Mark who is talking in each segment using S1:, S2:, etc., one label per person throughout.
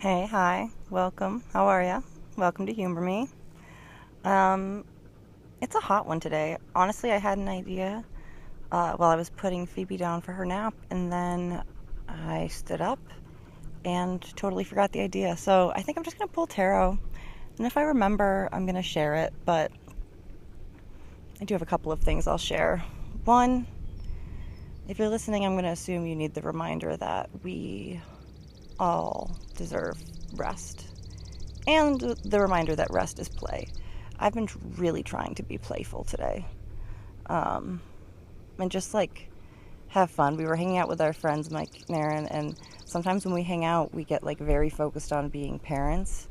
S1: Hey, hi, welcome. How are ya? Welcome to Humor Me. Um, it's a hot one today. Honestly, I had an idea while I was putting Phoebe down for her nap, and then I stood up and totally forgot the idea. So I think I'm just gonna pull tarot, and if I remember, I'm gonna share it. But I do have a couple of things I'll share. One, if you're listening, I'm gonna assume you need the reminder that we all deserve rest. And the reminder that rest is play. I've been really trying to be playful today. And just like have fun. We were hanging out with our friends, Mike and Aaron, and sometimes when we hang out, we get like very focused on being parents.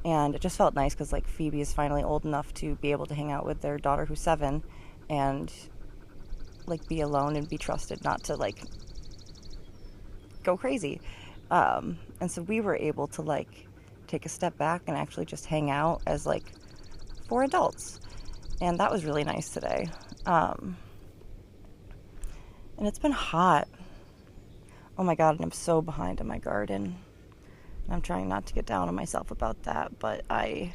S1: And it just felt nice because like Phoebe is finally old enough to be able to hang out with their daughter who's 7 and like be alone and be trusted not to like go crazy. And so we were able to like take a step back and actually just hang out as like 4 adults. And that was really nice today. And it's been hot. Oh my God, and I'm so behind in my garden. I'm trying not to get down on myself about that, but I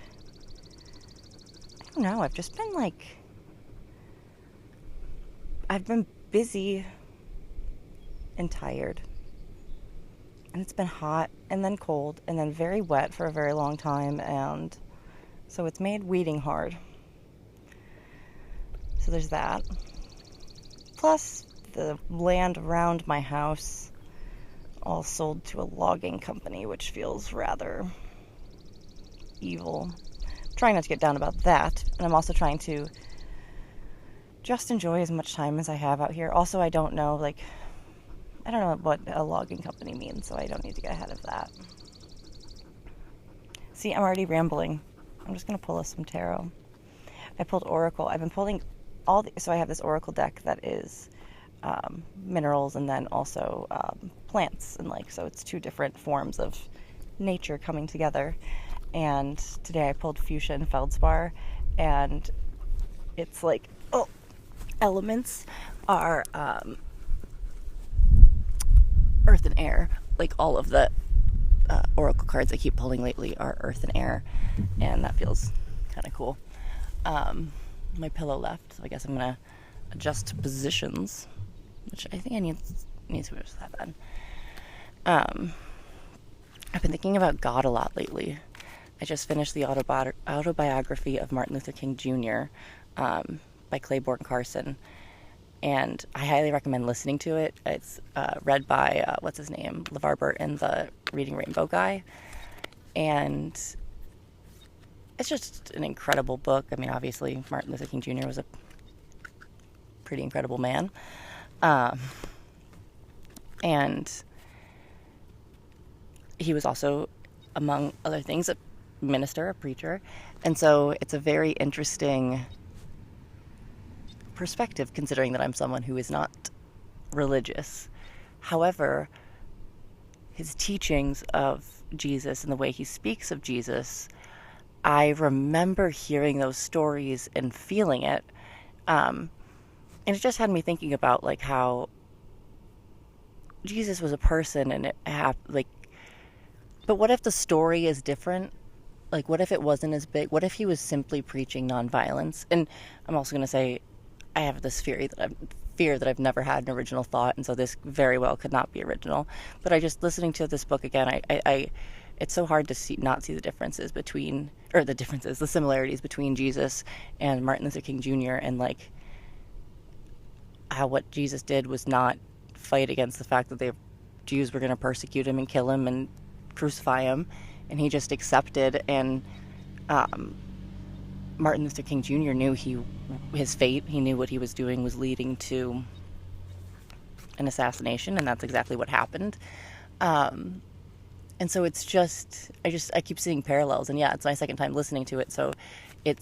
S1: don't know, I've just been like, I've been busy and tired. And it's been hot and then cold and then very wet for a very long time, and so it's made weeding hard. So there's that. Plus, the land around my house all sold to a logging company, which feels rather evil. I'm trying not to get down about that, and I'm also trying to just enjoy as much time as I have out here. Also, I don't know what a logging company means, so I don't need to get ahead of that. See, I'm already rambling. I'm just going to pull us some tarot. I pulled Oracle. I've been pulling so I have this Oracle deck that is minerals and then also plants, and like, so it's 2 different forms of nature coming together. And today I pulled fuchsia and feldspar, and it's like, elements are earth and air. Like all of the oracle cards I keep pulling lately are earth and air, and that feels kind of cool. My pillow left, so I guess I'm gonna adjust positions, which I think I need to adjust that then. I've been thinking about God a lot lately. I just finished the autobiography of Martin Luther King Jr. By Claiborne Carson, and I highly recommend listening to it. It's read by, what's his name? LeVar Burton, the Reading Rainbow guy. And it's just an incredible book. I mean, obviously, Martin Luther King Jr. was a pretty incredible man. And he was also, among other things, a minister, a preacher. And so it's a very interesting perspective, considering that I'm someone who is not religious. However, his teachings of Jesus and the way he speaks of Jesus, I remember hearing those stories and feeling it, and it just had me thinking about like how Jesus was a person, and but what if the story is different? Like, what if it wasn't as big? What if he was simply preaching nonviolence? And I'm also going to say, I have this fear that I've never had an original thought, and so this very well could not be original. But I just, listening to this book again, it's so hard to not see the similarities between Jesus and Martin Luther King Jr. and like how what Jesus did was not fight against the fact that the Jews were going to persecute him and kill him and crucify him, and he just accepted. And Martin Luther King Jr. knew his fate. He knew what he was doing was leading to an assassination, and that's exactly what happened. And so it's just, I keep seeing parallels, and yeah, it's my second time listening to it, so it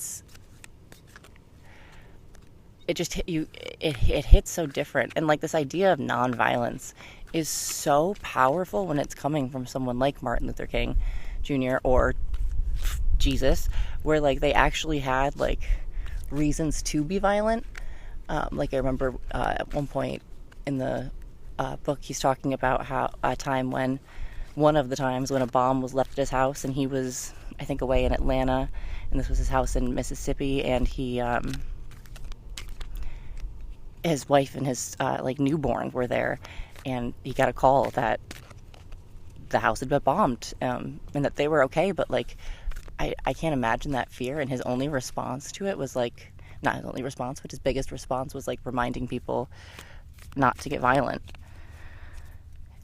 S1: just it hits so different. And like, this idea of nonviolence is so powerful when it's coming from someone like Martin Luther King Jr. or Jesus, where like they actually had like reasons to be violent. Like I remember at one point in the book, he's talking about how a time when one of the times when a bomb was left at his house, and he was, I think, away in Atlanta, and this was his house in Mississippi, and his wife and his newborn were there, and he got a call that the house had been bombed, and that they were okay, but like I can't imagine that fear. And his only response to it was like, not his only response, but his biggest response was like reminding people not to get violent.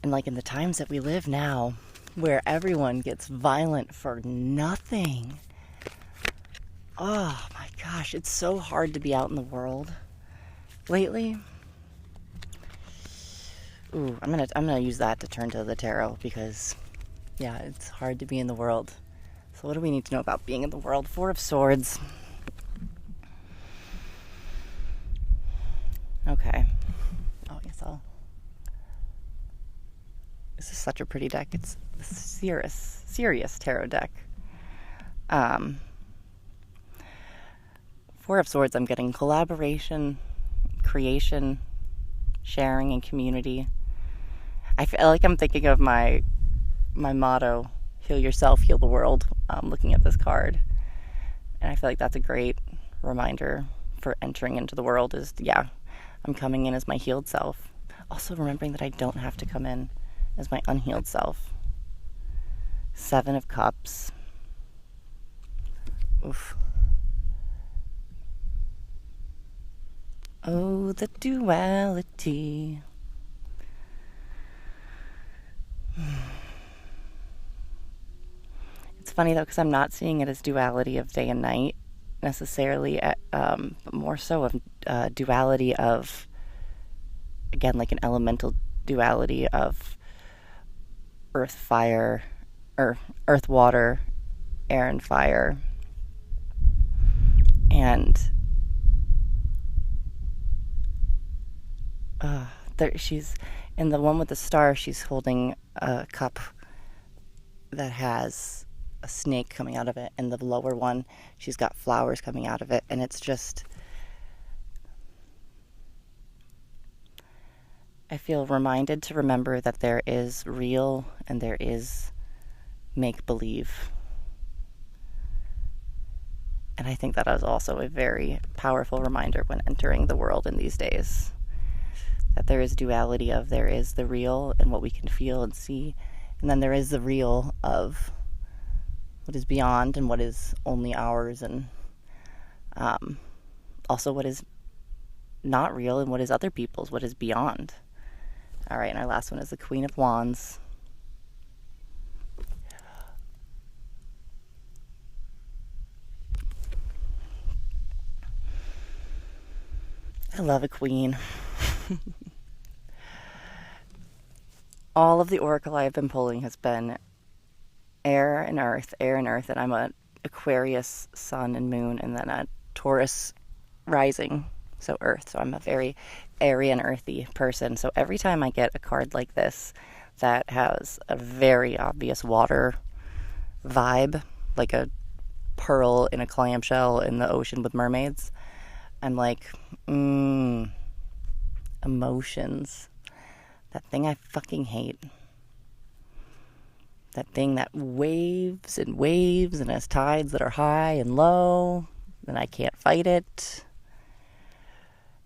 S1: And like in the times that we live now, where everyone gets violent for nothing, oh my gosh, it's so hard to be out in the world lately. Ooh, I'm gonna use that to turn to the tarot, because yeah, it's hard to be in the world. So what do we need to know about being in the world? Four of Swords. Okay. Oh, yes, this is such a pretty deck. It's a serious tarot deck. Four of Swords, I'm getting collaboration, creation, sharing, and community. I feel like I'm thinking of my motto, heal yourself, heal the world, looking at this card. And I feel like that's a great reminder for entering into the world is, yeah, I'm coming in as my healed self. Also remembering that I don't have to come in as my unhealed self. Seven of Cups. Oof. Oh, the duality. It's funny though, because I'm not seeing it as duality of day and night necessarily, but more so of duality of, again, like an elemental duality of earth, fire, or earth, water, air, and fire. And she's in the one with the star, she's holding a cup that has a snake coming out of it, and the lower one, she's got flowers coming out of it. And it's just, I feel reminded to remember that there is real and there is make-believe. And I think that is also a very powerful reminder when entering the world in these days. That there is duality of, there is the real and what we can feel and see, and then there is the real of what is beyond and what is only ours, and also what is not real and what is other people's, what is beyond. All right, and our last one is the Queen of Wands. I love a queen. All of the oracle I've been pulling has been air and earth, and I'm a Aquarius sun and moon, and then a Taurus rising, so earth. So I'm a very airy and earthy person. So every time I get a card like this that has a very obvious water vibe, like a pearl in a clamshell in the ocean with mermaids, I'm like, emotions. That thing I fucking hate. That thing that waves and waves and has tides that are high and low, and I can't fight it.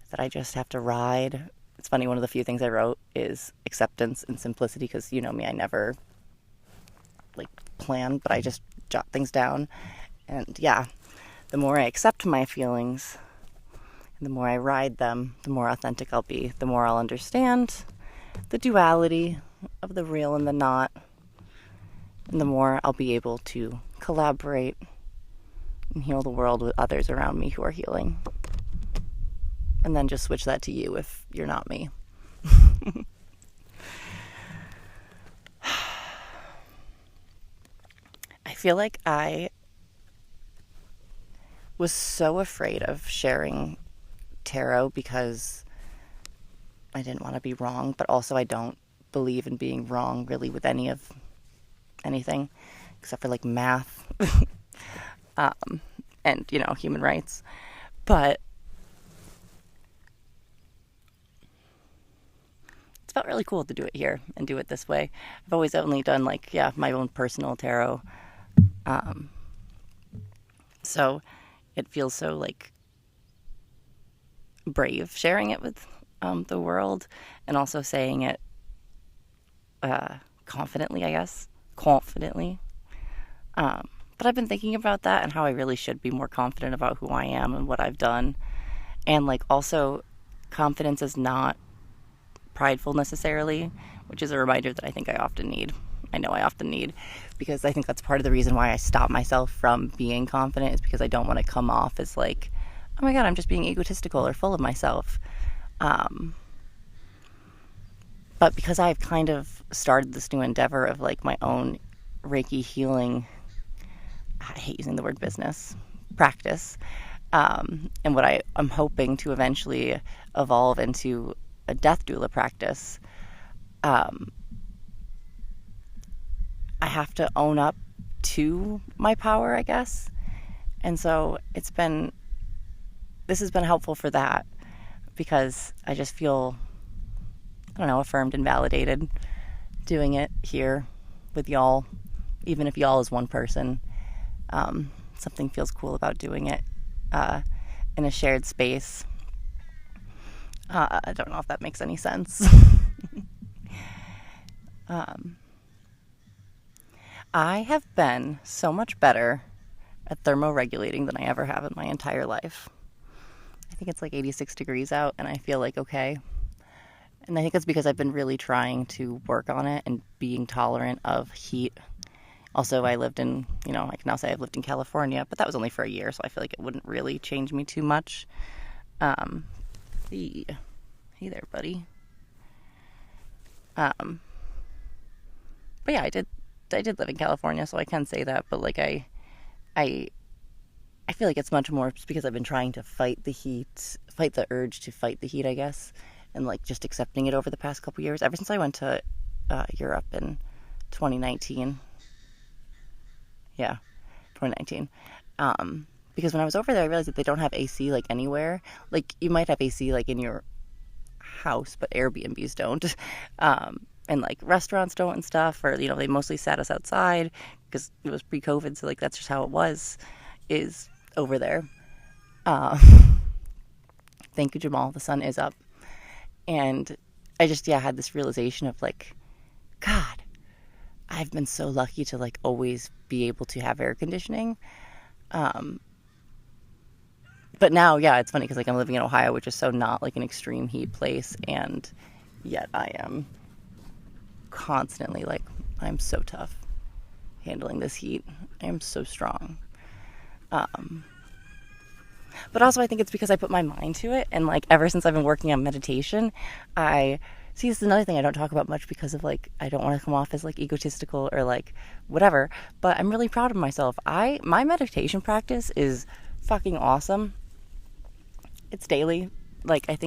S1: That I just have to ride. It's funny, one of the few things I wrote is acceptance and simplicity, because you know me, I never plan, but I just jot things down. And yeah, the more I accept my feelings, the more I ride them, the more authentic I'll be, the more I'll understand the duality of the real and the not, and the more I'll be able to collaborate and heal the world with others around me who are healing. And then just switch that to you if you're not me. I feel like I was so afraid of sharing tarot because I didn't want to be wrong, but also I don't believe in being wrong really with anything except for like math and human rights. But it's felt really cool to do it here and do it this way. I've always only done like, yeah, my own personal tarot. Um, so it feels so like brave sharing it with the world, and also saying it confidently, I guess. Confidently. But I've been thinking about that and how I really should be more confident about who I am and what I've done. And like also, confidence is not prideful necessarily, which is a reminder that I think I often need. I know I often need, because I think that's part of the reason why I stop myself from being confident, is because I don't want to come off as like, oh my God, I'm just being egotistical or full of myself. But because I've kind of started this new endeavor of like my own Reiki healing, I hate using the word business, practice, and what I'm hoping to eventually evolve into a death doula practice, I have to own up to my power, I guess. And so this has been helpful for that, because I just feel, I don't know, affirmed and validated doing it here with y'all, even if y'all is one person. Something feels cool about doing it in a shared space. I don't know if that makes any sense. I have been so much better at thermoregulating than I ever have in my entire life. I think it's like 86 degrees out, and I feel like okay. And I think it's because I've been really trying to work on it and being tolerant of heat. Also, I lived in, I can now say I've lived in California, but that was only for a year, so I feel like it wouldn't really change me too much. Hey there, buddy. But yeah, I did live in California, so I can say that. But like I feel like it's much more just because I've been trying to fight the urge to fight the heat, I guess, and like just accepting it over the past couple years. Ever since I went to Europe in 2019. Yeah, 2019. Because when I was over there, I realized that they don't have AC like anywhere. Like you might have AC like in your house, but Airbnbs don't. And like restaurants don't and stuff, or they mostly sat us outside because it was pre-COVID, so like that's just how it is over there. Thank you, Jamal. The sun is up, and I just had this realization of like, God, I've been so lucky to like always be able to have air conditioning. But now, it's funny because like I'm living in Ohio, which is so not like an extreme heat place, and yet I am constantly like, I'm so tough handling this heat. I am so strong. But also I think it's because I put my mind to it, and like ever since I've been working on meditation, this is another thing I don't talk about much because of like, I don't want to come off as like egotistical or like whatever, but I'm really proud of myself. My meditation practice is fucking awesome. It's daily. Like I'm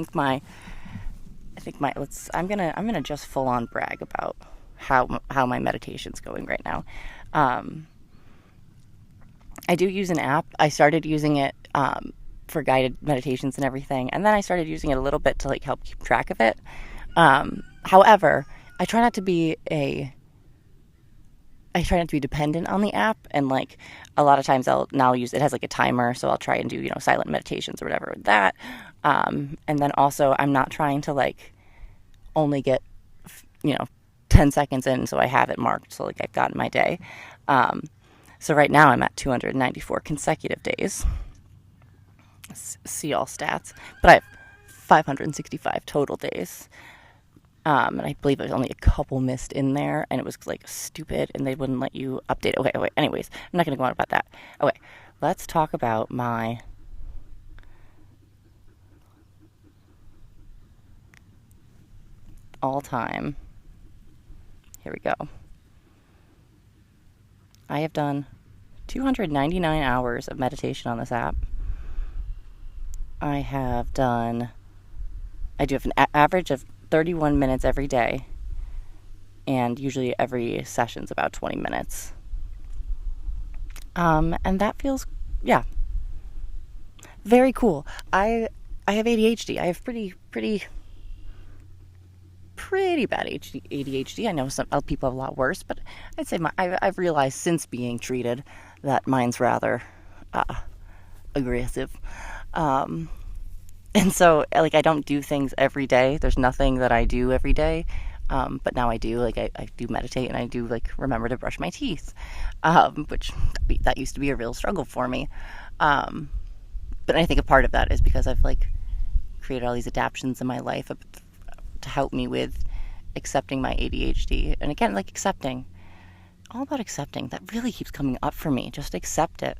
S1: gonna just full on brag about how my meditation's going right now. I do use an app. I started using it for guided meditations and everything, and then I started using it a little bit to like help keep track of it. However, I try not to be dependent on the app, and like a lot of times I'll use it has like a timer, so I'll try and do silent meditations or whatever with that. And then also I'm not trying to like only get 10 seconds in, so I have it marked, so like I've gotten my day. So right now I'm at 294 consecutive days. See all stats, but I have 565 total days. And I believe there's only a couple missed in there, and it was like stupid, and they wouldn't let you update it. Okay, anyways, I'm not going to go on about that. Okay, let's talk about my all-time. Here we go. I have done 299 hours of meditation on this app. I do have an average of 31 minutes every day, and usually every session's about 20 minutes. And that feels, very cool. I have ADHD. I have pretty pretty bad ADHD. I know some other people have a lot worse, but I'd say I've realized since being treated that mine's rather aggressive. And so, like, I don't do things every day. There's nothing that I do every day. But now I do. Like, I do meditate, and I do, like, remember to brush my teeth, which that used to be a real struggle for me. But I think a part of that is because I've, like, created all these adaptations in my life to help me with accepting my ADHD. And again, like, all about accepting. That really keeps coming up for me. Just accept it.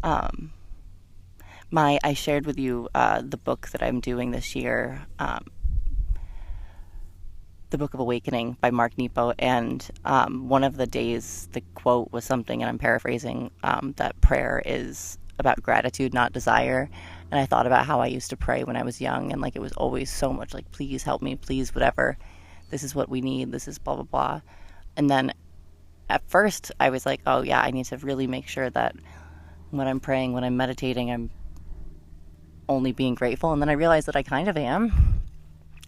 S1: I shared with you the book that I'm doing this year, The Book of Awakening by Mark Nepo, and one of the days the quote was something, and I'm paraphrasing, that prayer is about gratitude, not desire. And I thought about how I used to pray when I was young, and, like, it was always so much like, please help me, please whatever, this is what we need, this is blah blah blah. And then at first I was like, oh yeah, I need to really make sure that when I'm praying, when I'm meditating, I'm only being grateful. And then I realized that I kind of am,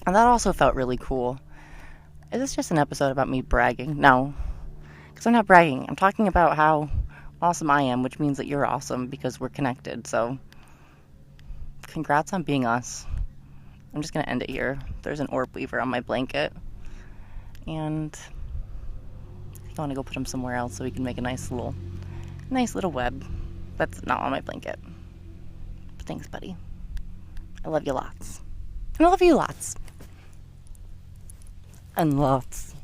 S1: and that also felt really cool. Is this just an episode about me bragging? No, because I'm not bragging. I'm talking about how awesome I am, which means that you're awesome because we're connected. So congrats on being us. I'm just going to end it here. There's an orb weaver on my blanket, and I want to go put him somewhere else so we can make a nice little web. That's not on my blanket. But thanks, buddy. I love you lots. And I love you lots. And lots.